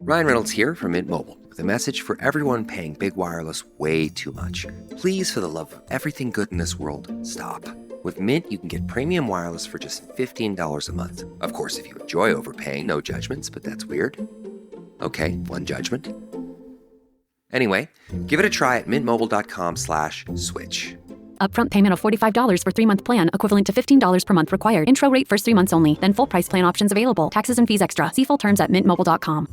Ryan Reynolds here from Mint Mobile with a message for everyone paying big wireless way too much. Please, for the love of everything good in this world, stop. With Mint, you can get premium wireless for just $15 a month. Of course, if you enjoy overpaying, no judgments, but that's weird. Okay, one judgment. Anyway, give it a try at mintmobile.com/switch. Upfront payment of $45 for 3-month plan, equivalent to $15 per month required. Intro rate first 3 months only, then full price plan options available. Taxes and fees extra. See full terms at mintmobile.com.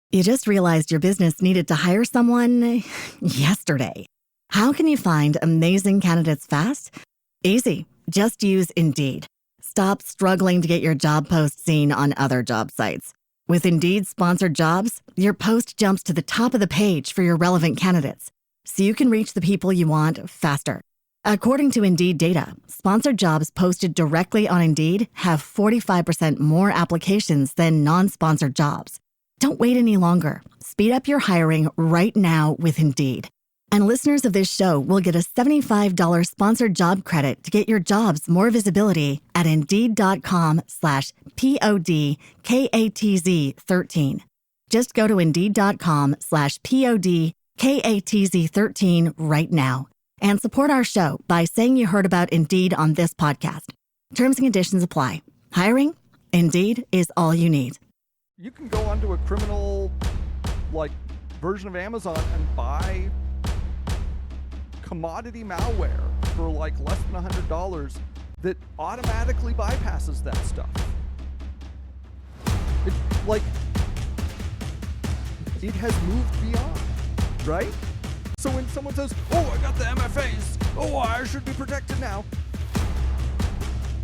You just realized your business needed to hire someone yesterday. How can you find amazing candidates fast? Easy. Just use Indeed. Stop struggling to get your job post seen on other job sites. With Indeed sponsored jobs, your post jumps to the top of the page for your relevant candidates, so you can reach the people you want faster. According to Indeed data, sponsored jobs posted directly on Indeed have 45% more applications than non-sponsored jobs. Don't wait any longer. Speed up your hiring right now with Indeed. And listeners of this show will get a $75 sponsored job credit to get your jobs more visibility at Indeed.com/PODKATZ13. Just go to Indeed.com/PODKATZ13 right now and support our show by saying you heard about Indeed on this podcast. Terms and conditions apply. Hiring? Indeed is all you need. You can go onto a criminal version of Amazon and buy commodity malware for less than $100 that automatically bypasses that stuff. It has moved beyond, right? So when someone says, "Oh, I got the MFAs. Oh, I should be protected now."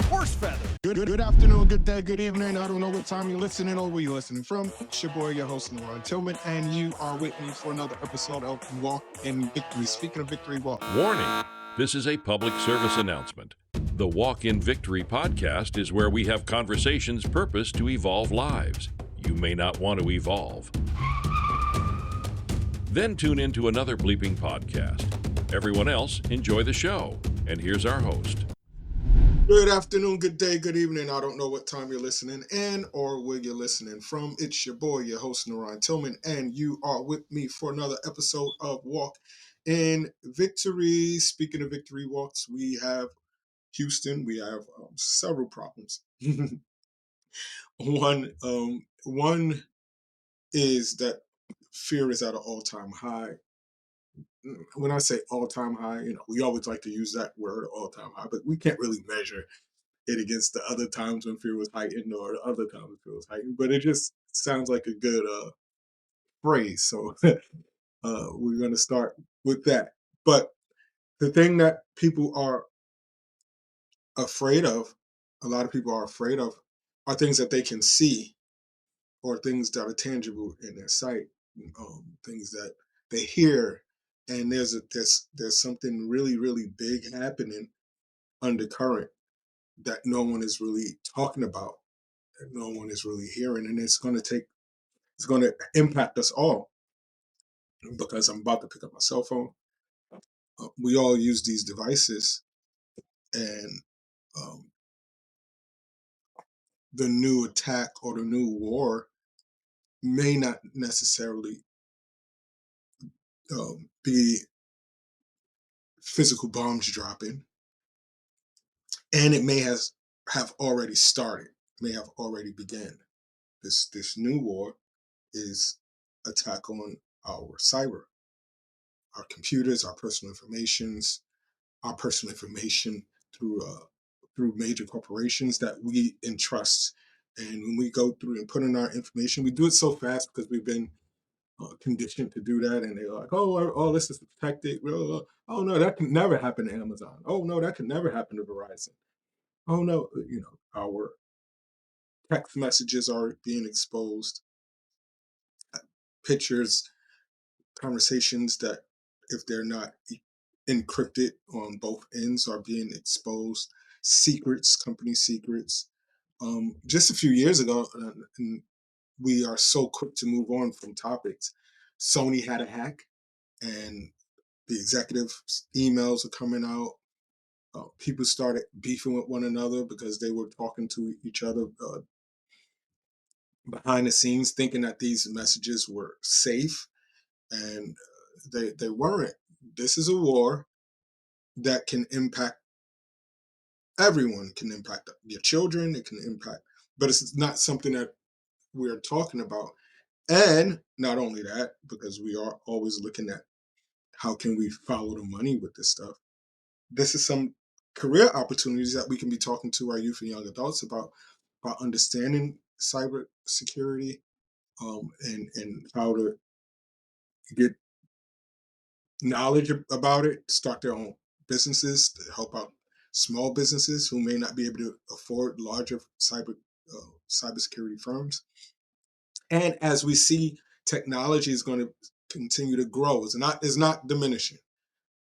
Horse feather. Good afternoon, good day, good evening. I don't know what time you're listening or where you're listening from. It's your boy, your host, Ron Tillman, and you are with me for another episode of Walk in Victory. Speaking of victory, walk. Warning! This is a public service announcement. The Walk in Victory podcast is where we have conversations purposed to evolve lives. You may not want to evolve. Then tune into another bleeping podcast. Everyone else, enjoy the show. And here's our host. Good afternoon, good day, good evening. I don't know what time you're listening in or where you're listening from. It's your boy, your host, Ron Tillman, and you are with me for another episode of Walk in Victory. Speaking of victory walks, we have Houston. We have several problems. One is that fear is at an all-time high. When I say all-time high, we always like to use that word, all-time high, but we can't really measure it against the other times when fear was heightened or the other times when fear was heightened, but it just sounds like a good phrase. So we're going to start with that. But the thing that people are afraid of, a lot of people are afraid of, are things that they can see or things that are tangible in their sight, things that they hear. And there's something really, really big happening undercurrent that no one is really talking about, that no one is really hearing, and it's going to impact us all. Because I'm about to pick up my cell phone. We all use these devices, and the new attack or the new war may not necessarily be physical bombs dropping, and it may have already started, may have already begun. This new war is attack on our cyber, our computers, our personal information through major corporations that we entrust. And when we go through and put in our information, we do it so fast because we've been conditioned to do that. And they're like, oh, this is protected. Oh no, that can never happen to Amazon. Oh no, that can never happen to Verizon. Oh no, our text messages are being exposed, pictures, conversations that, if they're not encrypted on both ends, are being exposed. Secrets, company secrets. Just a few years ago, and we are so quick to move on from topics. Sony had a hack, and the executive emails are coming out. People started beefing with one another because they were talking to each other behind the scenes thinking that these messages were safe, and they weren't. This is a war that can impact everyone. It can impact your children. It can impact, but it's not something that we're talking about. And not only that, because we are always looking at how can we follow the money with this stuff. This is some career opportunities that we can be talking to our youth and young adults about understanding cyber security, and how to get knowledge about it, start their own businesses to help out small businesses who may not be able to afford larger cybersecurity firms. And as we see, technology is going to continue to grow. It's not diminishing.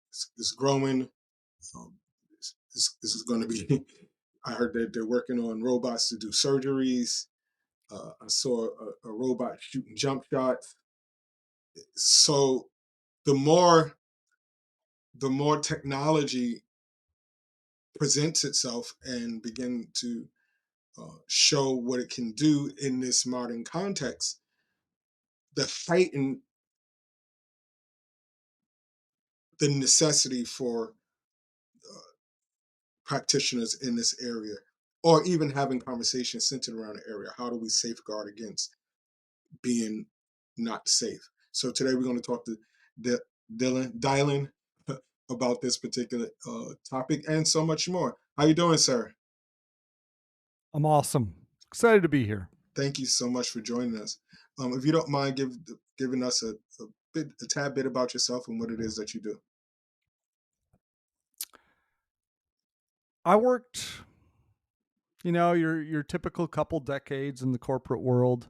It's growing. This is going to be. I heard that they're working on robots to do surgeries. I saw a robot shooting jump shots. So the more technology presents itself and begin to show what it can do in this modern context, the fight and the necessity for practitioners in this area, or even having conversations centered around the area. How do we safeguard against being not safe? So today we're going to talk to Dylan about this particular topic and so much more. How you doing, sir? I'm awesome. Excited to be here. Thank you so much for joining us. If you don't mind giving us a tad bit about yourself and what it is that you do. I worked, your typical couple decades in the corporate world,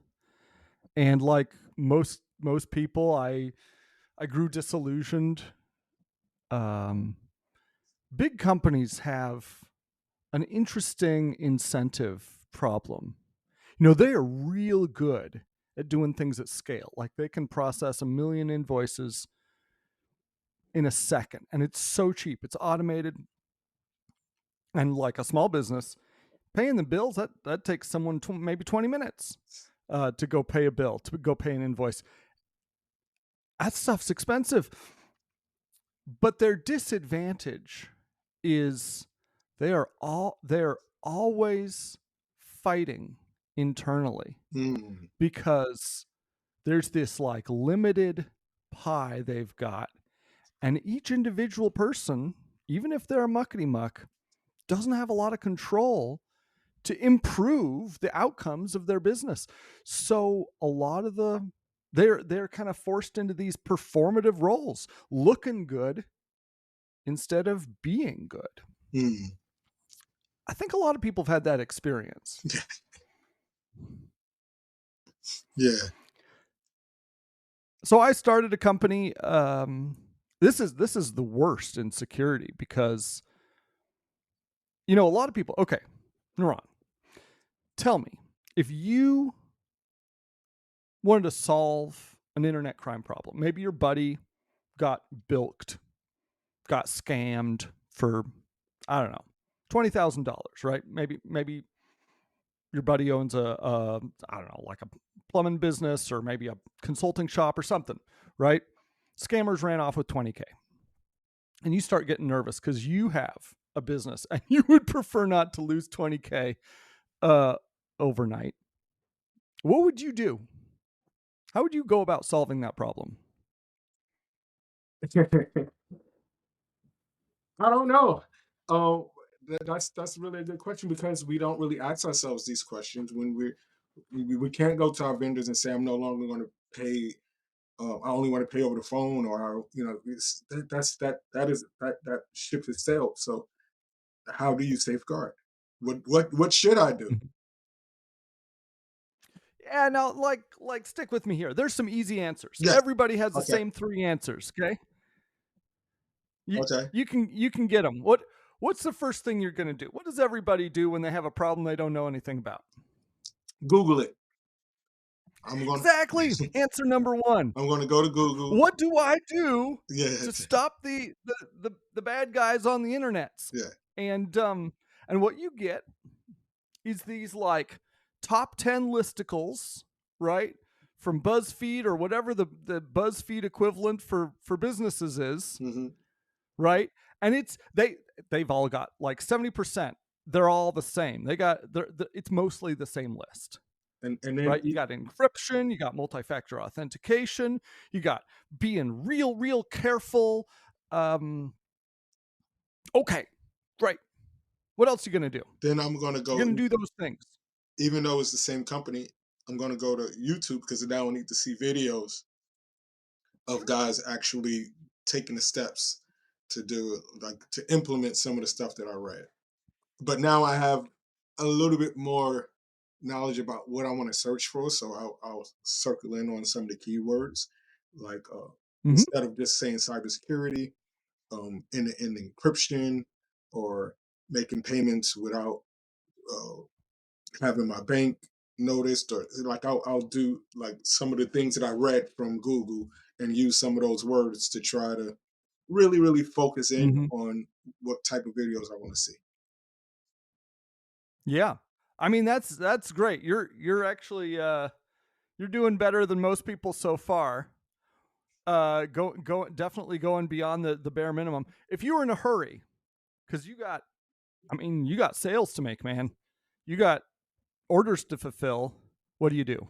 and like most people, I grew disillusioned. Big companies have an interesting incentive problem. They are real good at doing things at scale. Like they can process 1 million invoices in a second, and it's so cheap. It's automated. And like a small business, paying the bills, that takes someone maybe 20 minutes to go pay a bill, to go pay an invoice. That stuff's expensive. But their disadvantage is they're always fighting internally because there's this like limited pie they've got, and each individual person, even if they're a muckety muck, doesn't have a lot of control to improve the outcomes of their business. So a lot of they're kind of forced into these performative roles, looking good instead of being good. I think a lot of people have had that experience. Yeah. So I started a company. This is the worst in security because a lot of people. Okay, Naran, tell me, if you wanted to solve an internet crime problem, maybe your buddy got bilked, got scammed for, I don't know, $20,000, right? Maybe your buddy owns I don't know, like a plumbing business or maybe a consulting shop or something, right? Scammers ran off with $20K. And you start getting nervous because you have a business and you would prefer not to lose $20K overnight. What would you do? How would you go about solving that problem? I don't know. That's really a good question, because we don't really ask ourselves these questions when we can't go to our vendors and say, I'm no longer going to pay. I only want to pay over the phone, or that ship has sailed. So how do you safeguard? What should I do? Yeah, now like stick with me here. There's some easy answers. Yes. Everybody has the Okay. same 3 answers, okay? Okay. You can get them. What's the first thing you're going to do? What does everybody do when they have a problem they don't know anything about? Google it. Exactly. Answer number 1. I'm going to go to Google. What do I do Yeah. to stop the bad guys on the internet? Yeah. And what you get is these like top 10 listicles, right? From BuzzFeed or whatever the BuzzFeed equivalent for businesses is, right? And they've all got like 70%. They're all the same. It's mostly the same list. And then right, you got encryption, you got multi-factor authentication, you got being real careful. Okay, right. What else are you gonna do? Then I'm gonna go. You're gonna do those things. Even though it's the same company, I'm gonna go to YouTube because now I need to see videos of guys actually taking the steps to do, like, to implement some of the stuff that I read. But now I have a little bit more knowledge about what I want to search for, so I'll circle in on some of the keywords, like instead of just saying cybersecurity, in encryption, or making payments without having my bank noticed, or like I'll do like some of the things that I read from Google and use some of those words to try to really focus in on what type of videos I want to see. Yeah, I mean that's great. You're actually you're doing better than most people so far. Definitely going beyond the bare minimum. If you were in a hurry, because you got sales to make, man. You got orders to fulfill. What do?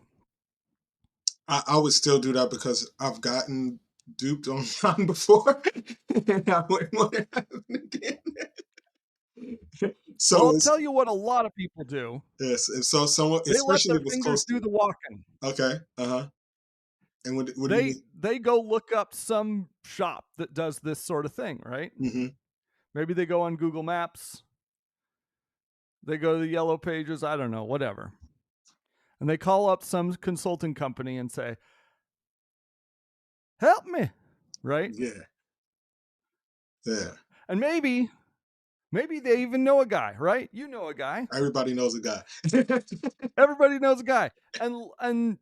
I would still do that because I've gotten duped online before, and I wouldn't want to happen again. So I'll tell you what a lot of people do. Yes, and so someone, They let especially their if it's fingers close do to. the walking. Okay, and what do you mean? They go look up some shop that does this sort of thing, right? Maybe they go on Google Maps. They go to the yellow pages. I don't know, whatever. And they call up some consulting company and say, help me, right? Yeah. And maybe they even know a guy, right? You know a guy. Everybody knows a guy. Everybody knows a guy. And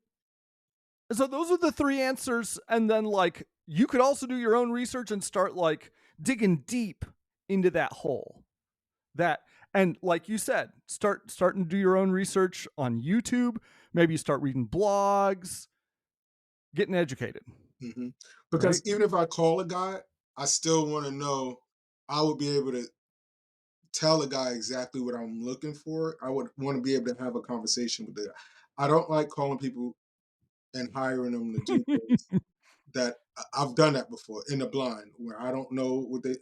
so those are the three answers. And then, like, you could also do your own research and start, like, digging deep into that hole. And like you said, starting to do your own research on YouTube. Maybe you start reading blogs, getting educated. Because even if I call a guy, I still want to know. I would be able to tell a guy exactly what I'm looking for. I would want to be able to have a conversation with the guy. I don't like calling people and hiring them to do things that I've done that before in the blind, where I don't know what they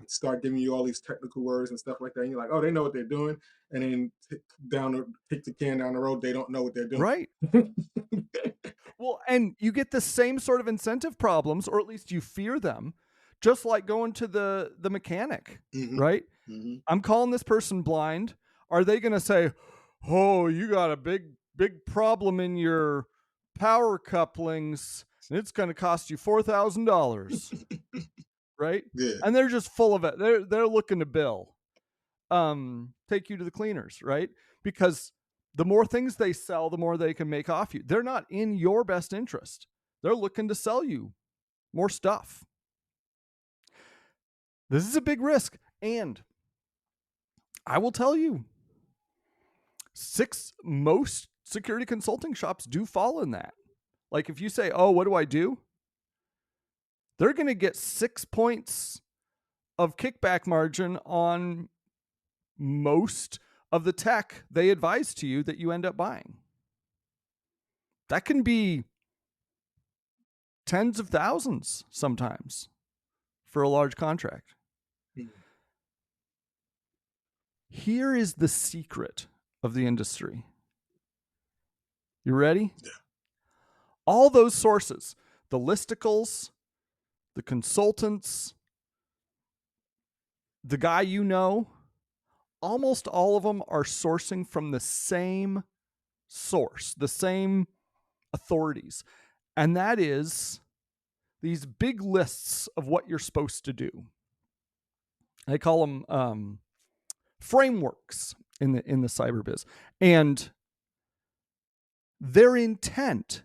start giving you all these technical words and stuff like that. And you're like, oh, they know what they're doing, and then kick the can down the road. They don't know what they're doing. Right. Well, and you get the same sort of incentive problems, or at least you fear them, just like going to the mechanic, right? I'm calling this person blind. Are they going to say, oh, you got a big problem in your power couplings, and it's going to cost you $4,000, right? Yeah. And they're just full of it. They're looking to bill, take you to the cleaners, right? Because the more things they sell, the more they can make off you. They're not in your best interest. They're looking to sell you more stuff. This is a big risk. And I will tell you, most security consulting shops do fall in that. Like if you say, oh, what do I do? They're going to get 6 points of kickback margin on most of the tech they advise to you that you end up buying. That can be tens of thousands sometimes for a large contract. Here is the secret of the industry. You ready? Yeah. All those sources, the listicles, the consultants, the guy you know, almost all of them are sourcing from the same source, the same authorities. And that is these big lists of what you're supposed to do. They call them frameworks in the cyber biz. And their intent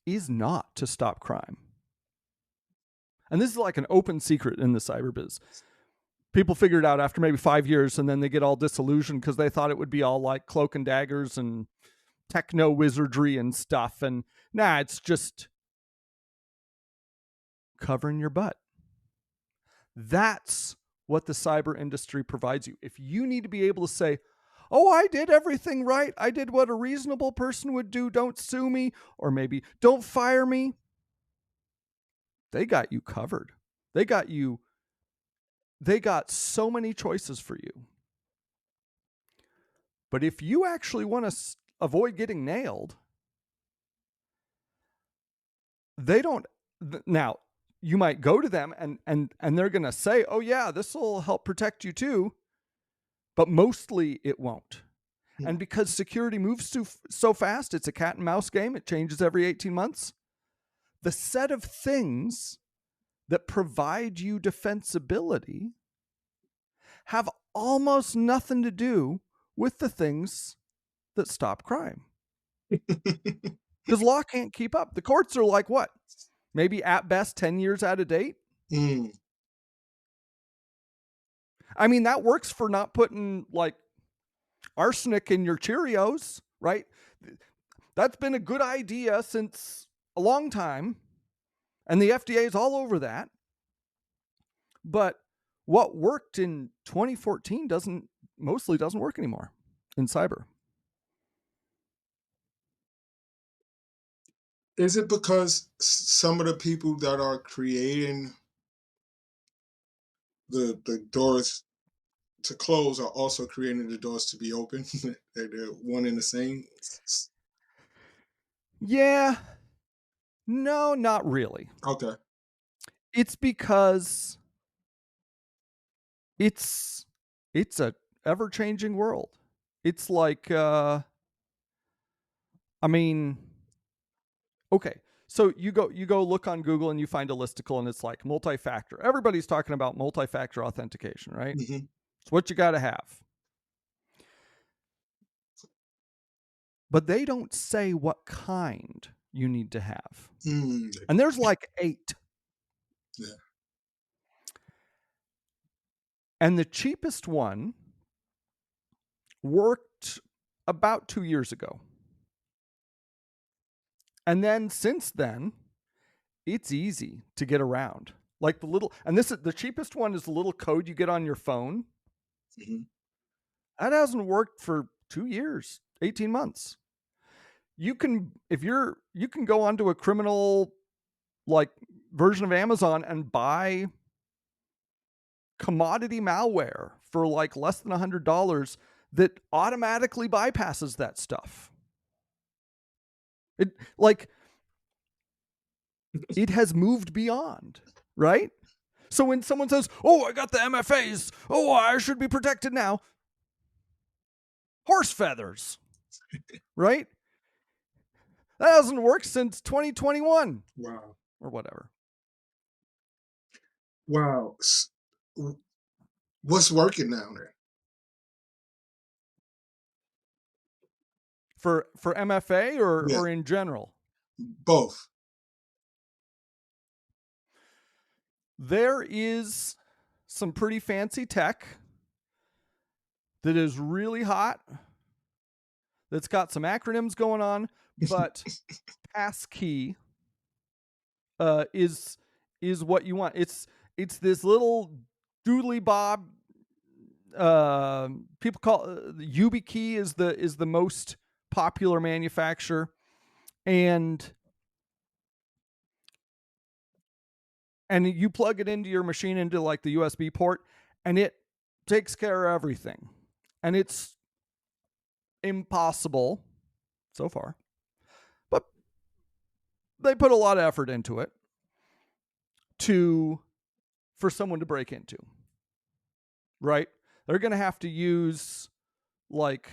is not to stop crime. And this is like an open secret in the cyber biz. People figure it out after maybe 5 years, and then they get all disillusioned because they thought it would be all like cloak and daggers and techno wizardry and stuff. And it's just covering your butt. That's what the cyber industry provides you. If you need to be able to say, oh, I did everything right, I did what a reasonable person would do, don't sue me, or maybe don't fire me, they got you covered. They got so many choices for you. But if you actually want to avoid getting nailed, they don't. Now, you might go to them and they're going to say, oh, yeah, this will help protect you too. But mostly it won't. Yeah. And because security moves so fast, it's a cat and mouse game. It changes every 18 months. The set of things that provide you defensibility have almost nothing to do with the things that stop crime. Because law can't keep up. The courts are like what? Maybe at best 10 years out of date. I mean, that works for not putting like arsenic in your Cheerios, right? That's been a good idea since a long time. And the FDA is all over that. But what worked in 2014 mostly doesn't work anymore in cyber. Is it because some of the people that are creating the doors to close are also creating the doors to be open? They're one and the same? Yeah. No, not really. Okay. It's because it's a ever-changing world. It's like okay. So you go look on Google and you find a listicle and it's like multi-factor. Everybody's talking about multi-factor authentication, right? Mm-hmm. It's what you got to have. But they don't say what kind you need to have. And there's like 8. Yeah. And the cheapest one worked about 2 years ago. And then since then, it's easy to get around. Like the cheapest one is the little code you get on your phone. Mm-hmm. That hasn't worked for 2 years, 18 months. You can go onto a criminal like version of Amazon and buy commodity malware for like less than $100 that automatically bypasses that stuff. It has moved beyond, right? So when someone says, oh, I got the MFAs, oh, I should be protected now. Horse feathers, right? That hasn't worked since 2021. Wow. Or whatever. Wow. What's working down there? For MFA or, Yeah. or in general? Both. There is some pretty fancy tech that is really hot, that's got some acronyms going on, but passkey is what you want. It's this little doodly bob. People call YubiKey is the most popular manufacturer, and you plug it into your machine into like the USB port, and it takes care of everything. And it's impossible so far, but they put a lot of effort into it for someone to break into, right? They're going to have to use like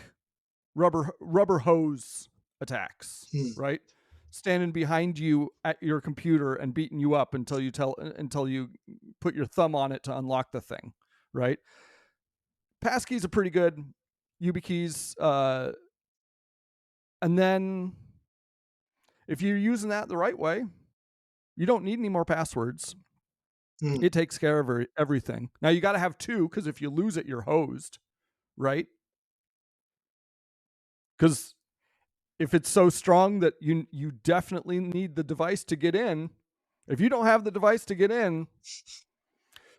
rubber hose attacks, right? Standing behind you at your computer and beating you up until you put your thumb on it to unlock the thing, right? Passkeys are pretty good. YubiKeys, and then if you're using that the right way, you don't need any more passwords. It takes care of everything. Now you got to have 2 because if you lose it, you're hosed, right? Because if it's so strong that you definitely need the device to get in, if you don't have the device to get in,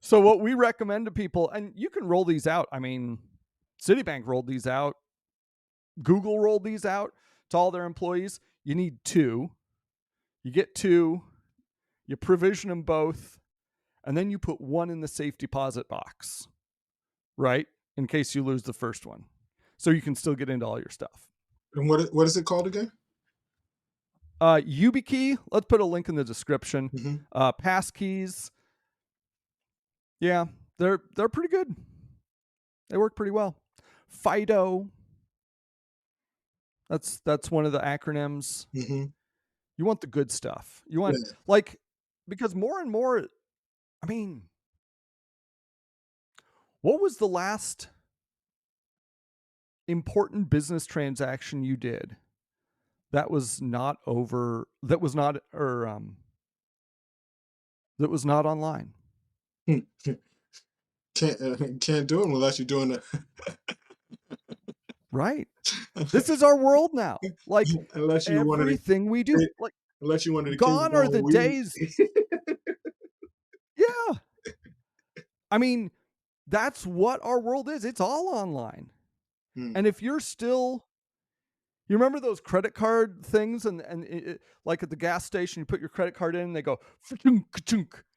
so what we recommend to people, and you can roll these out. I mean, Citibank rolled these out. Google rolled these out to all their employees. You need two. You get two. You provision them both. And then you put one in the safe deposit box, right? In case you lose the first one. So you can still get into all your stuff. And what is it called again? YubiKey. Let's put a link in the description. Mm-hmm. Passkeys. Yeah, they're pretty good. They work pretty well. FIDO. That's one of the acronyms. Mm-hmm. You want the good stuff. You want because more and more, I mean, what was the last important business transaction you did that was not online? Can't do it unless you're doing it. Right. This is our world now. Like unless you wanted everything we do. Like unless you wanted to gone are the days. Yeah. I mean, that's what our world is. It's all online. And if you're still, you remember those credit card things, and like at the gas station, you put your credit card in, and they go,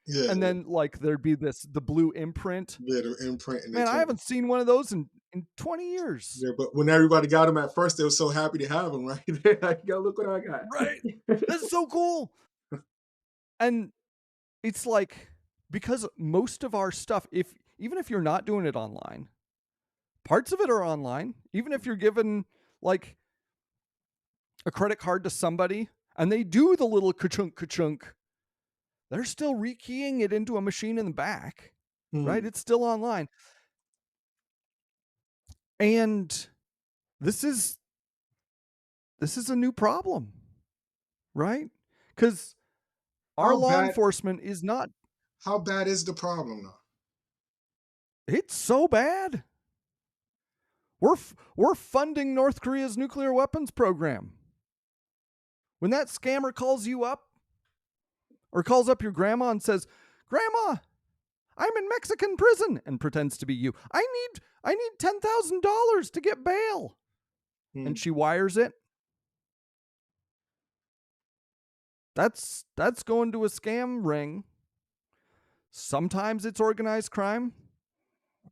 yeah, and then like there'd be the blue imprint. Yeah, the imprint. Man, I haven't seen one of those in 20 years. Yeah, but when everybody got them at first, they were so happy to have them, right? Like, yo, look what I got. Right. This is so cool. And it's like, because most of our stuff, even if you're not doing it online, parts of it are online. Even if you're given like a credit card to somebody and they do the little ka-chunk, they're still rekeying it into a machine in the back, right? It's still online. And this is a new problem, right? Because our law enforcement is not. How bad is the problem though? It's so bad. We're funding North Korea's nuclear weapons program. When that scammer calls you up or calls up your grandma and says, "Grandma, I'm in Mexican prison," and pretends to be you. I need $10,000 to get bail. And she wires it. That's going to a scam ring. Sometimes it's organized crime.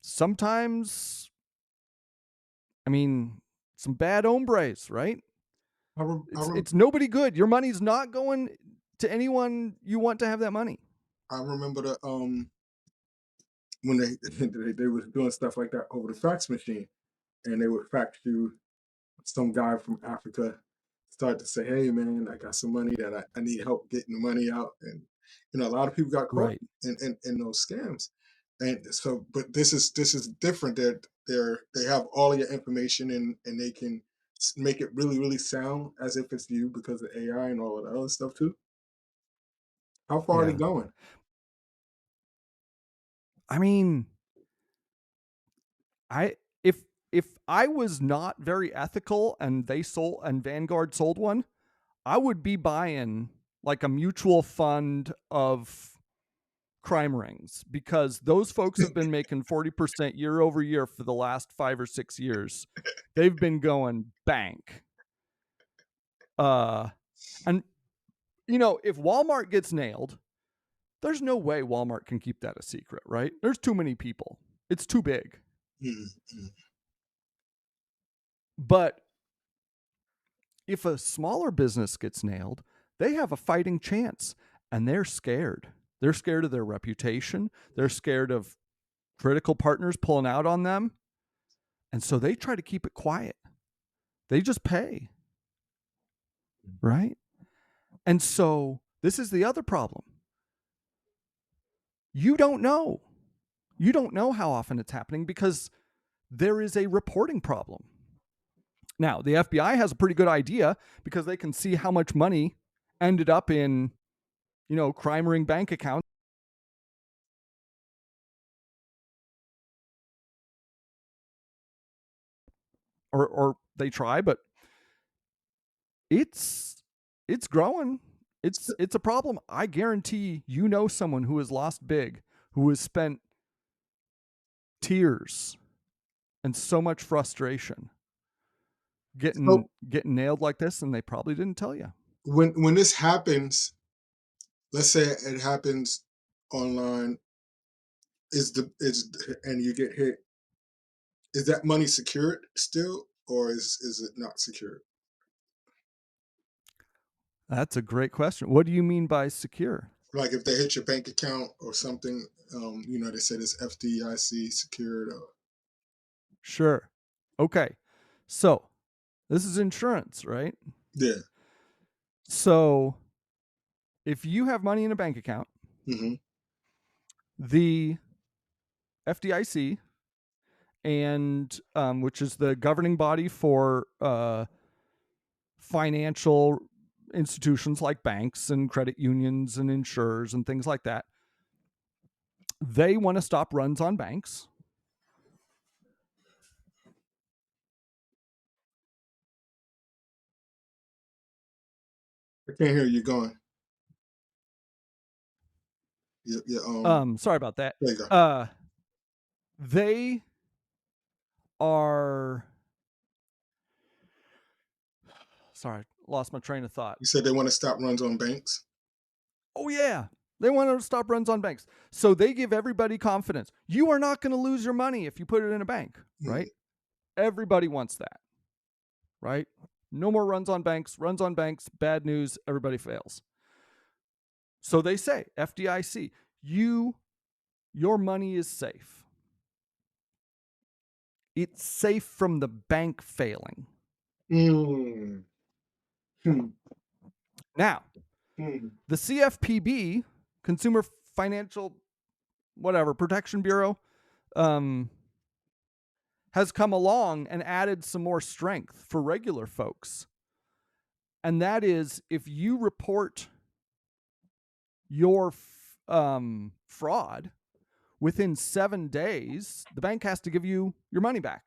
Sometimes, I mean, some bad hombres, right? It's nobody good. Your money's not going to anyone you want to have that money. I remember when they were doing stuff like that over the fax machine, and they would fax you. Some guy from Africa started to say, "Hey, man, I got some money that I need help getting the money out," and a lot of people got caught in those scams. And so, but this is different. They have all of your information, and they can make it really, really sound as if it's you because of AI and all of the other stuff too. How far are they going? I mean, if I was not very ethical and Vanguard sold one, I would be buying like a mutual fund of crime rings, because those folks have been making 40% year over year for the last 5 or 6 years. They've been going bank. And if Walmart gets nailed, there's no way Walmart can keep that a secret, right? There's too many people. It's too big. But if a smaller business gets nailed, they have a fighting chance, and they're scared. They're scared of their reputation. They're scared of critical partners pulling out on them. And so they try to keep it quiet. They just pay. Right? And so this is the other problem. You don't know. You don't know how often it's happening because there is a reporting problem. Now, the FBI has a pretty good idea because they can see how much money ended up in, crime ring bank accounts. Or they try, but It's growing. It's a problem. I guarantee someone who has lost big, who has spent tears and so much frustration So getting nailed like this, and they probably didn't tell you. when this happens, let's say it happens online, and you get hit, is that money secured still, or is it not secured? That's a great question. What do you mean by secure? Like if they hit your bank account or something, they said it's FDIC secured. Or, Sure. Okay. So this is insurance, right? yeah. So if you have money in a bank account, Mm-hmm. the FDIC and which is the governing body for financial institutions like banks and credit unions and insurers and things like that, they want to stop runs on banks. I can't hear you going. Sorry about that. There you go. They are sorry, lost my train of thought. You said they want to stop runs on banks. Oh yeah, they want to stop runs on banks. So they give everybody confidence. You are not going to lose your money if you put it in a bank, right? Everybody wants that, right? No more runs on banks. Runs on banks, bad news, everybody fails. So they say, FDIC, your money is safe. It's safe from the bank failing. Mm. Now, the CFPB, Consumer Financial Protection Bureau, has come along and added some more strength for regular folks. And that is, if you report your fraud within 7 days, the bank has to give you your money back.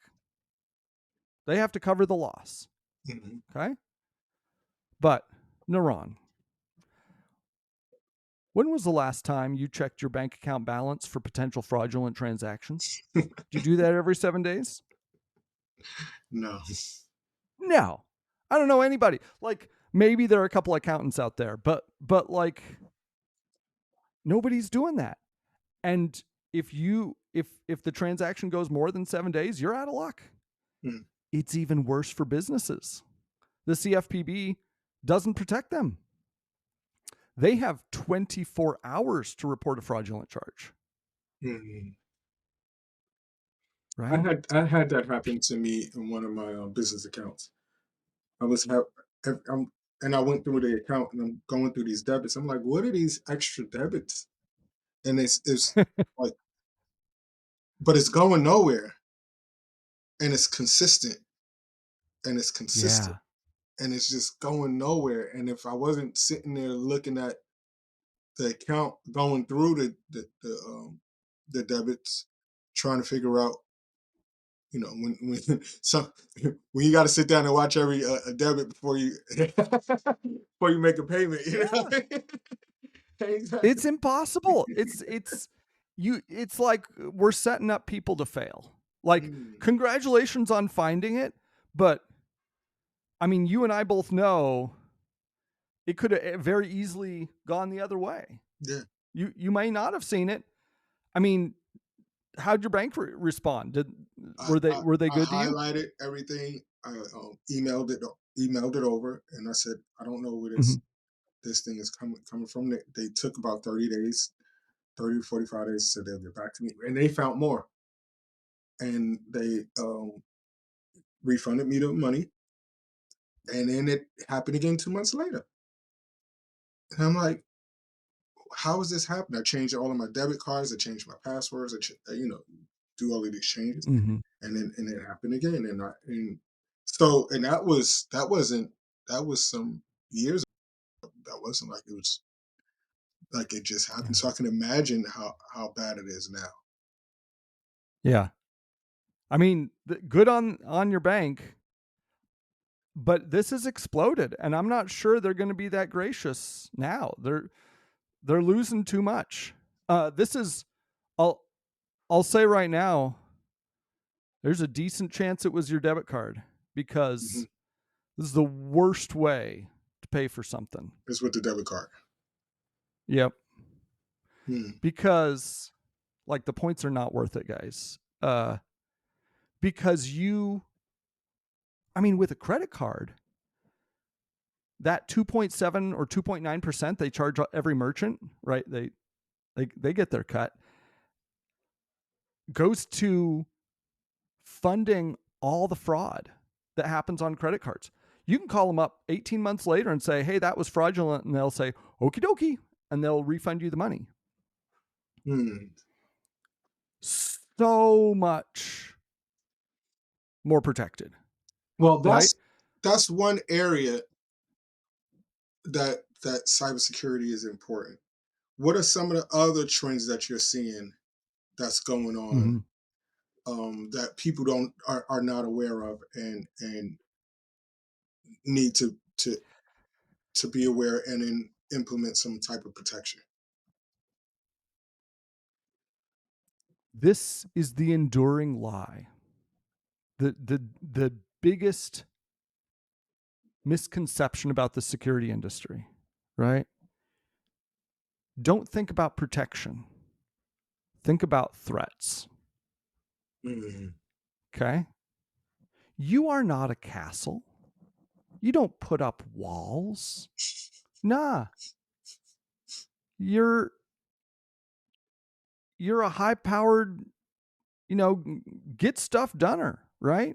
They have to cover the loss. Mm-hmm. Okay? But, Naran, when was the last time you checked your bank account balance for potential fraudulent transactions? Do you do that every 7 days? No. No. I don't know anybody. Like, maybe there are a couple accountants out there, but like, nobody's doing that. And if the transaction goes more than 7 days, you're out of luck. Mm. It's even worse for businesses. The CFPB doesn't protect them. They have 24 hours to report a fraudulent charge. Mm-hmm. Right? I had that happen to me in one of my business accounts. And I went through the account and I'm going through these debits. I'm like, what are these extra debits? And it's like, but it's going nowhere, and it's consistent, and it's consistent, Yeah. and it's just going nowhere. And if I wasn't sitting there looking at the account, going through the debits, trying to figure out, when some when you got to sit down and watch every a debit before you before you make a payment, Exactly. It's impossible. It's like we're setting up people to fail. Like, congratulations on finding it, but I mean, you and I both know it could have very easily gone the other way. Yeah. You may not have seen it. I mean, how'd your bank respond? Were they good to you? I highlighted everything. I emailed it over, and I said, I don't know where this thing is coming from. They took about 30 days, 30 to 45 days, so they'll get back to me. And they found more, and they refunded me the money. And then it happened again 2 months later, and I'm like, how is this happening? I changed all of my debit cards. I changed my passwords. Do all of these changes, Mm-hmm. and it happened again. And that was some years ago. That wasn't like it was like it just happened. So I can imagine how bad it is now. Yeah. I mean, good on your bank. but this has exploded, and I'm not sure they're going to be that gracious now. They're losing too much. This is, I'll say right now, there's a decent chance it was your debit card, because this is the worst way to pay for something. It's with the debit card. Yep. Because like the points are not worth it, guys. Because with a credit card, that 2.7 or 2.9% they charge every merchant, right? They get their cut, goes to funding all the fraud that happens on credit cards. You can call them up 18 months later and say, hey, that was fraudulent. And they'll say, okie dokie. And they'll refund you the money. So much more protected. Well, that's one area that cybersecurity is important. What are some of the other trends that you're seeing that's going on that people are not aware of and need to be aware and then implement some type of protection? This is the enduring lie. The biggest misconception about the security industry, right? Don't think about protection. Think about threats. Okay? You are not a castle. You don't put up walls. Nah. You're a high-powered, get stuff doneer, right?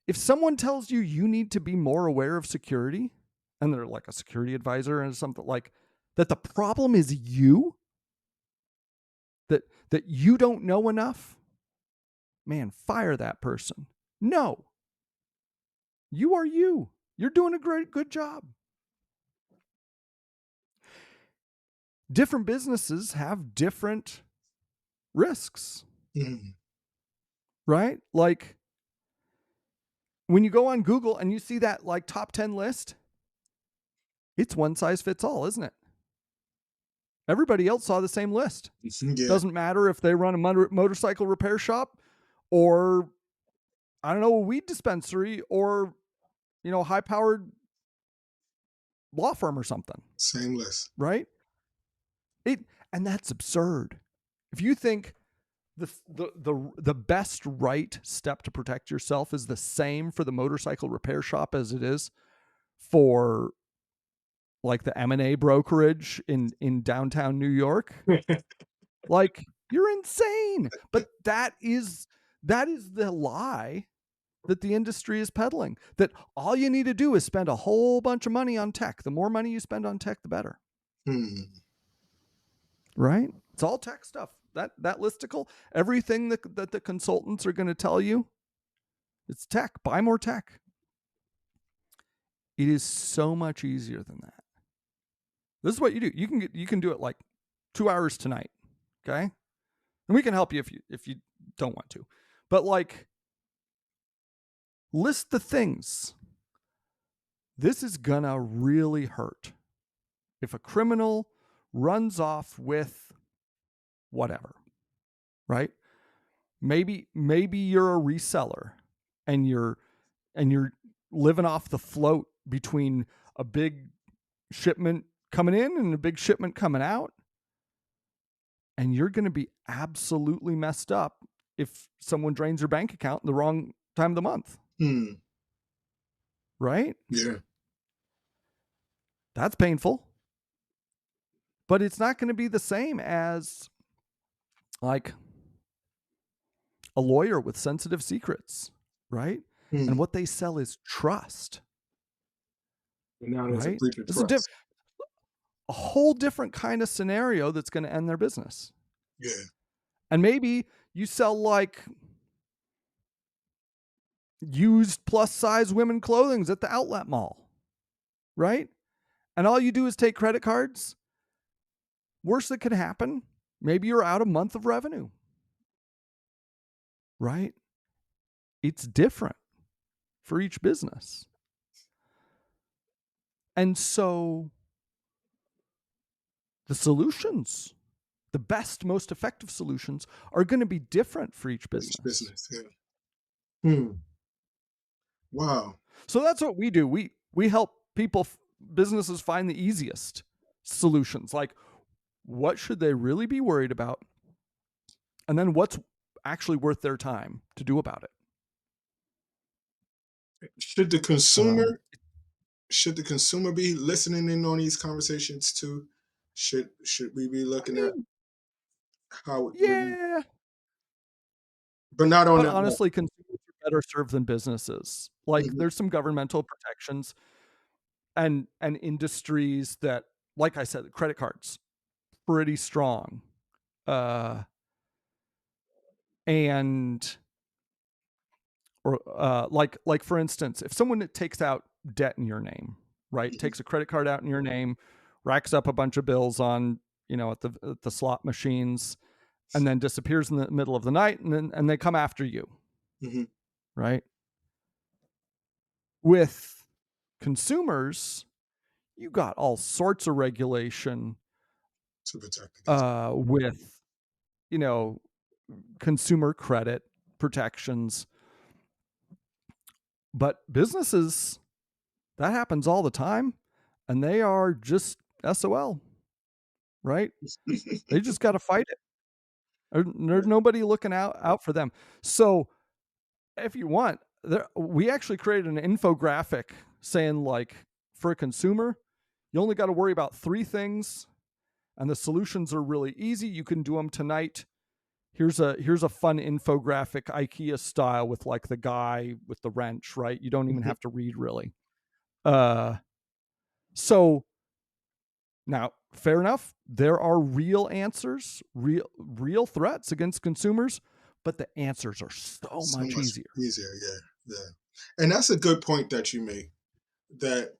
If someone tells you need to be more aware of security, and they're like a security advisor and something like that, the problem is you, that you don't know enough, man, fire that person. No. You are you. You're doing a good job. Different businesses have different risks, right? Like when you go on Google and you see that like top 10 list, it's one size fits all, isn't it? Everybody else saw the same list. Yeah. Doesn't matter if they run a motorcycle repair shop or, I don't know, a weed dispensary or, high-powered law firm or something. Same list. Right? And that's absurd. If you think the best right step to protect yourself is the same for the motorcycle repair shop as it is for like the M&A brokerage in downtown New York, like you're insane. But that is the lie that the industry is peddling, that all you need to do is spend a whole bunch of money on tech. The more money you spend on tech, the better. Right? It's all tech stuff. That listicle, everything that the consultants are going to tell you, it's tech. Buy more tech. It is so much easier than that. This is what you do. You can do it like 2 hours tonight. Okay? And we can help you if you don't want to. But like, list the things. This is gonna really hurt. If a criminal runs off with whatever, right? Maybe you're a reseller and you're living off the float between a big shipment coming in and a big shipment coming out. And you're going to be absolutely messed up if someone drains your bank account in the wrong time of the month. Right? Yeah. That's painful. But it's not going to be the same as like a lawyer with sensitive secrets, right? And what they sell is trust. And now there's right? a breach of It's trust. a whole different kind of scenario that's going to end their business. Yeah. And maybe you sell like used plus size women clothing at the outlet mall, right? And all you do is take credit cards. Worst that could happen, maybe you're out a month of revenue, right? It's different for each business. And so the solutions, the best, most effective solutions, are going to be different for each business. Each business, yeah. Wow. So that's what we do. We help people, businesses, find the easiest solutions. Like, what should they really be worried about? And then what's actually worth their time to do about it? Should the consumer be listening in on these conversations too? Should we be looking at how Yeah. but not on But that level. honestly, consumers are better served than businesses. Like, Mhm. there's some governmental protections and industries that, like I said, credit cards, pretty strong. And or like for instance, if someone takes out debt in your name, right, takes a credit card out in your name, racks up a bunch of bills on, at the slot machines, and then disappears in the middle of the night, and they come after you, Mhm. right? With consumers, you got all sorts of regulation To protect against with, consumer credit protections. But businesses, that happens all the time, and they are just SOL, right? They just got to fight it. There's nobody looking out for them. So if you want, we actually created an infographic saying, like, for a consumer, you only got to worry about 3 things, and the solutions are really easy. You can do them tonight. Here's a fun infographic, IKEA style, with like the guy with the wrench, right? You don't even have to read, really. So now, fair enough, there are real answers, real threats against consumers, but the answers are so much easier. Yeah. And that's a good point that you make. That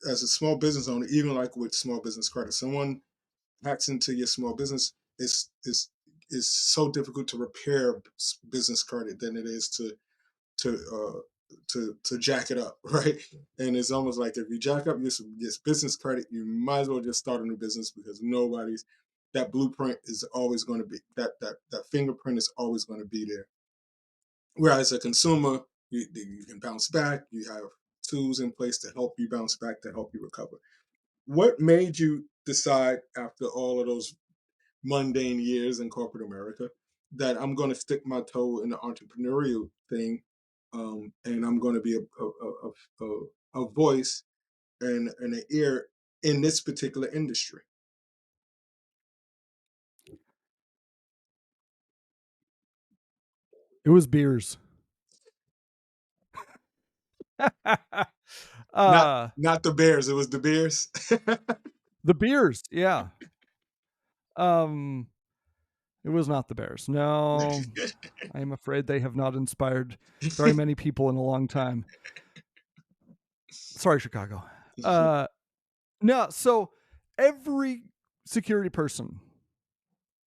as a small business owner, even like with small business credit, someone hacks into your small business, is so difficult to repair business credit than it is to jack it up, right? And it's almost like if you jack up your business credit, you might as well just start a new business, because that blueprint is always going to be that fingerprint is always going to be there. Whereas a consumer, you can bounce back. You have tools in place to help you bounce back, to help you recover. What made you decide, after all of those mundane years in corporate America, that I'm going to stick my toe in the entrepreneurial thing, and I'm going to be a voice and an ear in this particular industry? It was beers. Not the Bears. It was the Beers. The beers, yeah. It was not the Bears. No, I am afraid they have not inspired very many people in a long time. Sorry, Chicago. No, so every security person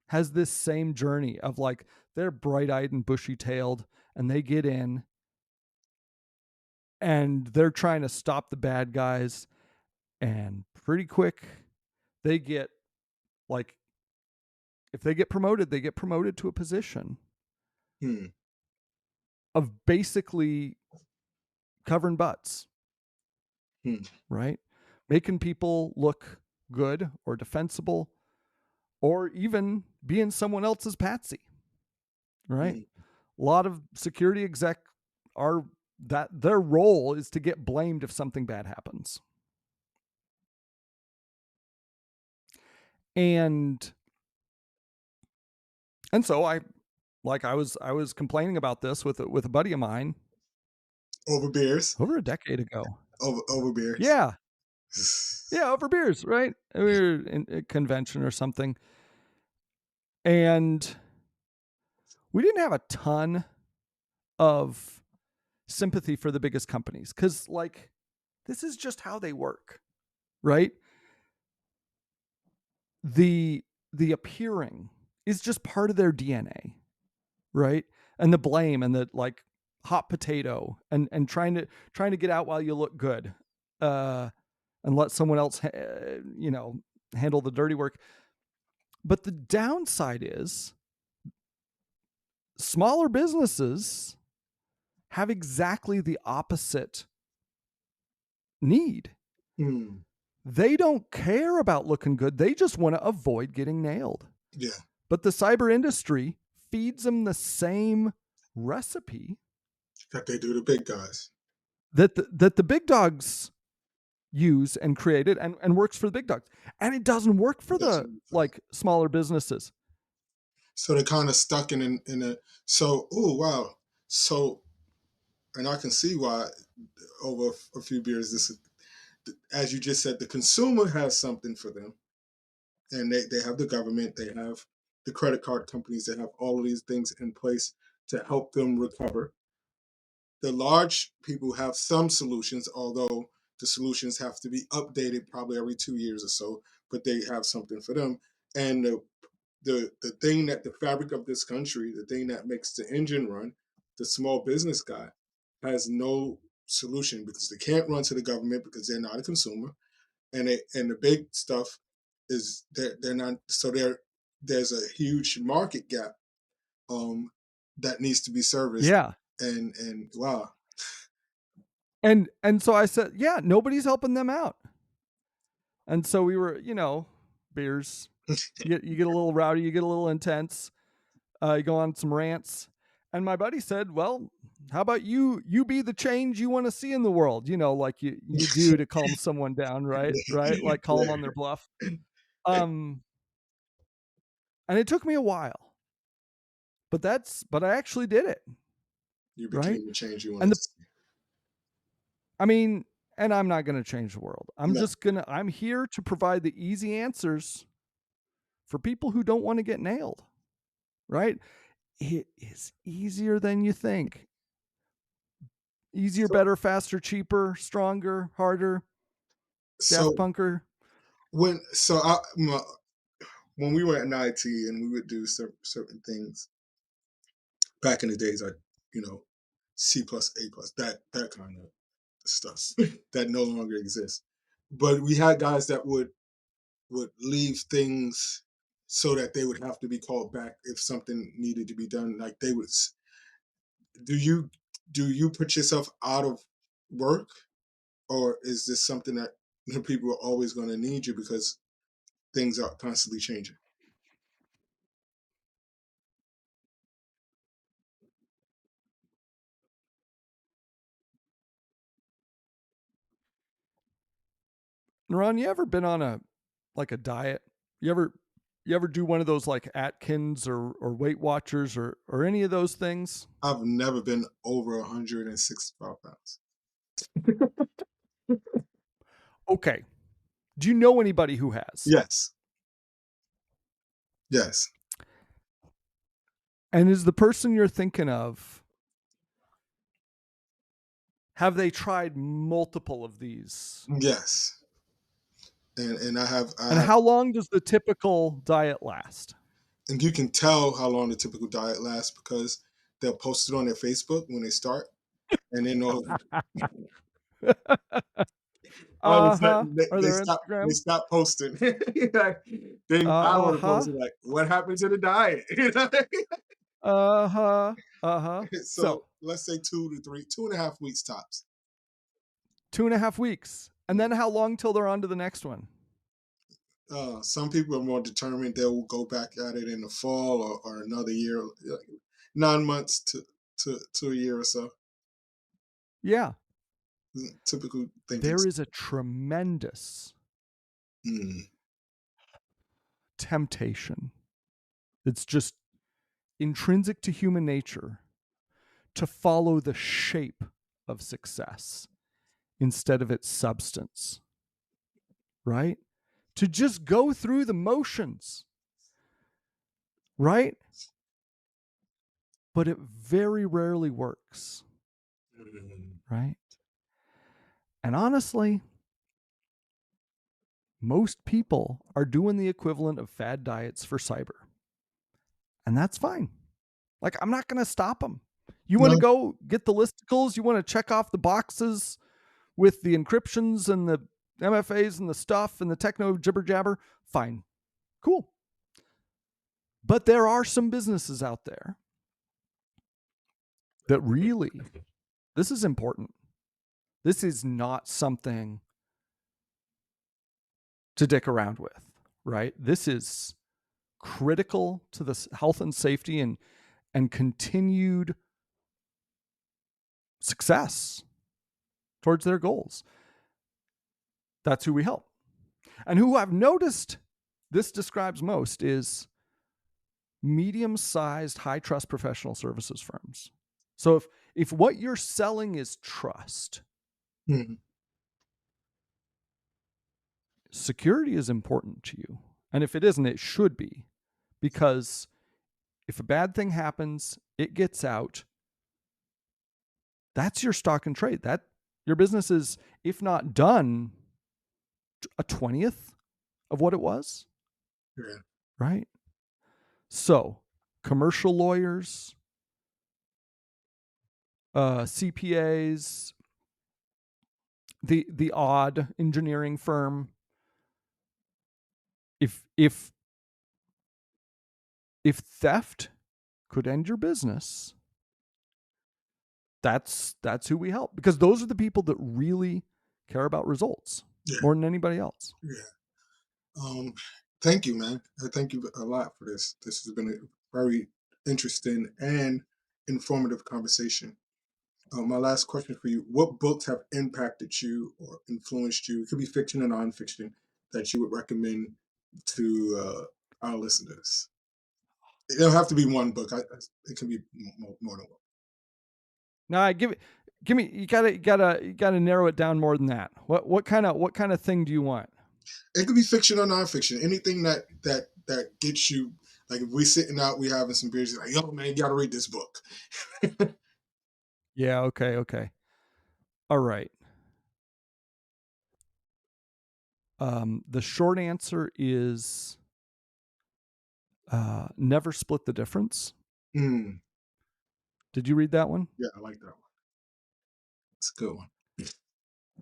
has this same journey of, like, they're bright-eyed and bushy-tailed, and they get in, and they're trying to stop the bad guys, and pretty quick they get, like, if they get promoted to a position of basically covering butts, right? Making people look good or defensible, or even being someone else's patsy, right? A lot of security exec that their role is to get blamed if something bad happens. And so I was complaining about this with a buddy of mine Over beers. over a decade ago. Over beers. Yeah. Yeah, over beers, right? We were in a convention or something. And we didn't have a ton of sympathy for the biggest companies, because, like, this is just how they work, right? The appearing is just part of their DNA, right? And the blame and the, like, hot potato and trying to get out while you look good, and let someone else, handle the dirty work. But the downside is smaller businesses have exactly the opposite need. They don't care about looking good. They just want to avoid getting nailed. Yeah. But the cyber industry feeds them the same recipe That they do the big guys. that the big dogs use and created and works for the big dogs. And it doesn't work for the smaller businesses. So they're kind of stuck in a, so, oh, wow. So, and I can see why over a few beers, this is, as you just said, the consumer has something for them. And they have the government, they have the credit card companies, they have all of these things in place to help them recover. The large people have some solutions, although the solutions have to be updated probably every 2 years or so, but they have something for them. And the thing that the fabric of this country, the thing that makes the engine run, the small business guy, has no solution because they can't run to the government because they're not a consumer. And the big stuff is they're not, so there's a huge market gap that needs to be serviced. Yeah. And wow. And so I said, yeah, nobody's helping them out. And so we were, beers. You get a little rowdy, you get a little intense. You go on some rants. And my buddy said, well, how about you be the change you want to see in the world? Like you do to calm someone down, right? Right? Like call them on their bluff. And it took me a while. But I actually did it. You became right? the change you want to see. I mean, and I'm not going to change the world. I'm here to provide the easy answers for people who don't want to get nailed, right? It is easier than you think. Easier, better, faster, cheaper, stronger, harder, Daft Punker. When we were in IT and we would do certain things back in the days, like C++, A+, that kind of stuff that no longer exists. But we had guys that would leave things so that they would have to be called back if something needed to be done. Like they would. Do you put yourself out of work, or is this something that people are always going to need you because things are constantly changing? Ron, you ever been on a diet? You ever do one of those like Atkins or Weight Watchers or any of those things? I've never been over 165 pounds. Okay. Do you know anybody who has? Yes. And is the person you're thinking of, have they tried multiple of these? Yes. And I have. And how long does the typical diet last? And you can tell how long the typical diet lasts because they'll post it on their Facebook when they start, and then all of a sudden they stop posting. They I want to post it like, what happened to the diet? So let's say 2.5 weeks tops. 2.5 weeks. And then how long till they're on to the next one? Some people are more determined. They'll go back at it in the fall or another year, 9 months to a year or so. Yeah. Typical thing. There is a tremendous temptation. It's just intrinsic to human nature to follow the shape of success instead of its substance, right? To just go through the motions, right? But it very rarely works, right? And honestly, most people are doing the equivalent of fad diets for cyber. And that's fine. Like, I'm not going to stop them. You want to No. go get the listicles? You want to check off the boxes with the encryptions and the MFAs and the stuff and the techno jibber jabber? Fine. Cool. But there are some businesses out there that really, this is important. This is not something to dick around with, right? This is critical to the health and safety and continued success towards their goals. That's who we help. And who I've noticed this describes most is medium-sized, high-trust professional services firms. So if what you're selling is trust, security is important to you. And if it isn't, it should be. Because if a bad thing happens, it gets out, that's your stock and trade. That your business is, if not done, a 20th of what it was. Yeah. Right? So, commercial lawyers, CPAs, the odd engineering firm. If theft could end your business, that's who we help, because those are the people that really care about results more than anybody else. Yeah. Thank you, man. Thank you a lot for this. This has been a very interesting and informative conversation. My last question for you: what books have impacted you or influenced you? It could be fiction and nonfiction that you would recommend to our listeners. It don't have to be one book. It can be more than one. No, give me. You gotta narrow it down more than that. What kind of thing do you want? It could be fiction or nonfiction. Anything that gets you. Like if we're sitting out, we having some beers. Like, yo, man, you gotta read this book. Yeah. Okay. All right. The short answer is Never Split the Difference. Mm. Did you read that one? Yeah, I like that one. It's a good one.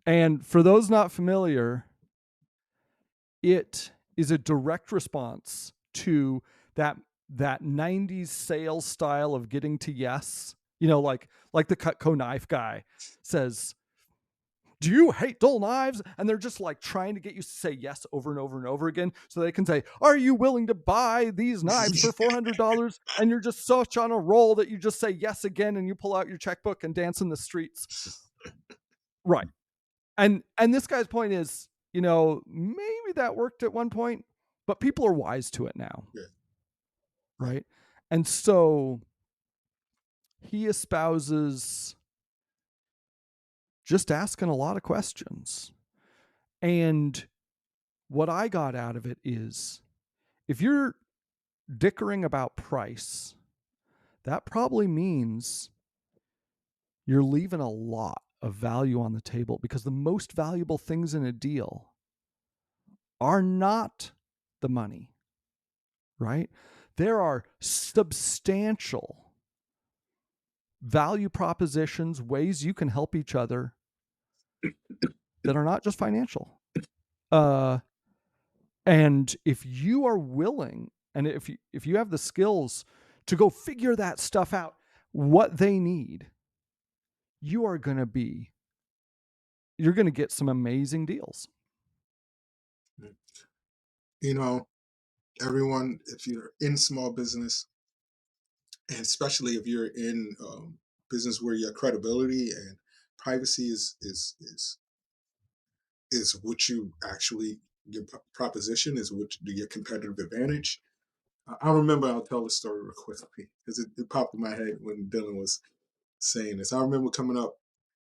And for those not familiar, it is a direct response to that 90s sales style of getting to yes. You know, like the Cutco knife guy says, do you hate dull knives? And they're just like trying to get you to say yes over and over and over again so they can say, are you willing to buy these knives for $400? And you're just such on a roll that you just say yes again and you pull out your checkbook and dance in the streets. Right. And this guy's point is, maybe that worked at one point, but people are wise to it now. Yeah. Right. And so he espouses just asking a lot of questions. And what I got out of it is, if you're dickering about price, that probably means you're leaving a lot of value on the table, because the most valuable things in a deal are not the money, right? There are substantial value propositions, ways you can help each other that are not just financial. And if you are willing, and if you have the skills to go figure that stuff out, what they need, you're going to get some amazing deals. Everyone, if you're in small business, and especially if you're in business where your credibility and privacy is what you actually, your proposition is what your competitive advantage. I remember, I'll tell the story real quickly because it popped in my head when Dylan was saying this. I remember coming up,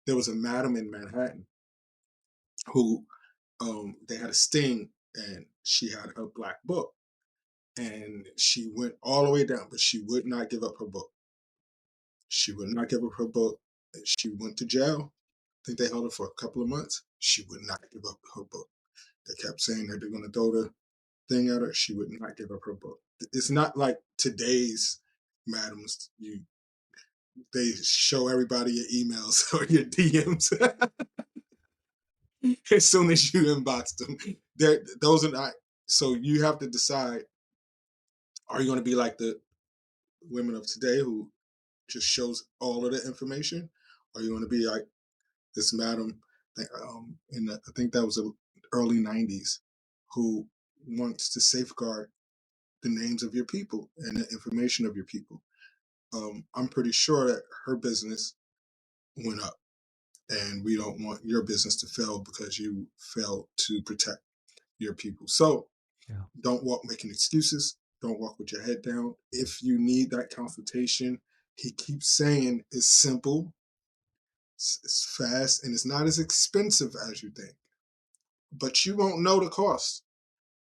there was a madam in Manhattan who they had a sting, and she had her black book, and she went all the way down, but she would not give up her book. She would not give up her book. She went to jail. I think they held her for a couple of months. She would not give up her book. They kept saying that they're going to throw the thing at her. She would not give up her book. It's not like today's madams. they show everybody your emails or your DMs as soon as you inbox them. Those are not. So you have to decide: are you going to be like the women of today who just shows all of the information, or are you going to be like this madam I think that was the early '90s, who wants to safeguard the names of your people and the information of your people? I'm pretty sure that her business went up, and we don't want your business to fail because you failed to protect your people. So Yeah. don't walk making excuses. Don't walk with your head down. If you need that consultation, he keeps saying it's simple, it's fast, and it's not as expensive as you think. But you won't know the cost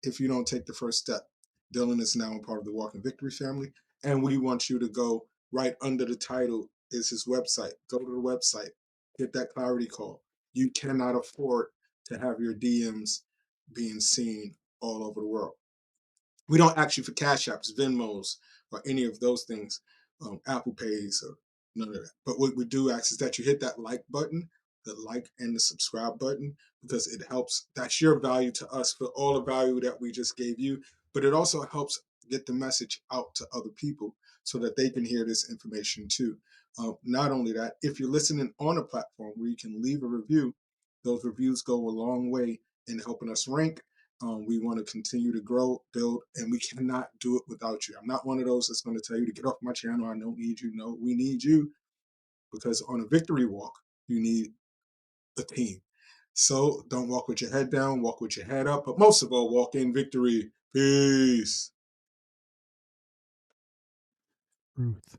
if you don't take the first step. Dylan is now a part of the Walk in Victory family, and we want you to go right under the title is his website. Go to the website, get that clarity call. You cannot afford to have your DMs being seen all over the world. We don't ask you for Cash Apps, Venmos, or any of those things, Apple Pays, or none of that. But what we do ask is that you hit that like button, the like and the subscribe button, because it helps. That's your value to us for all the value that we just gave you. But it also helps get the message out to other people so that they can hear this information too. Not only that, if you're listening on a platform where you can leave a review, those reviews go a long way in helping us rank. We want to continue to grow, build, and we cannot do it without you. I'm not one of those that's going to tell you to get off my channel. I don't need you. No, we need you, because on a victory walk, you need a team. So don't walk with your head down, walk with your head up, but most of all, walk in victory. Peace. Truth.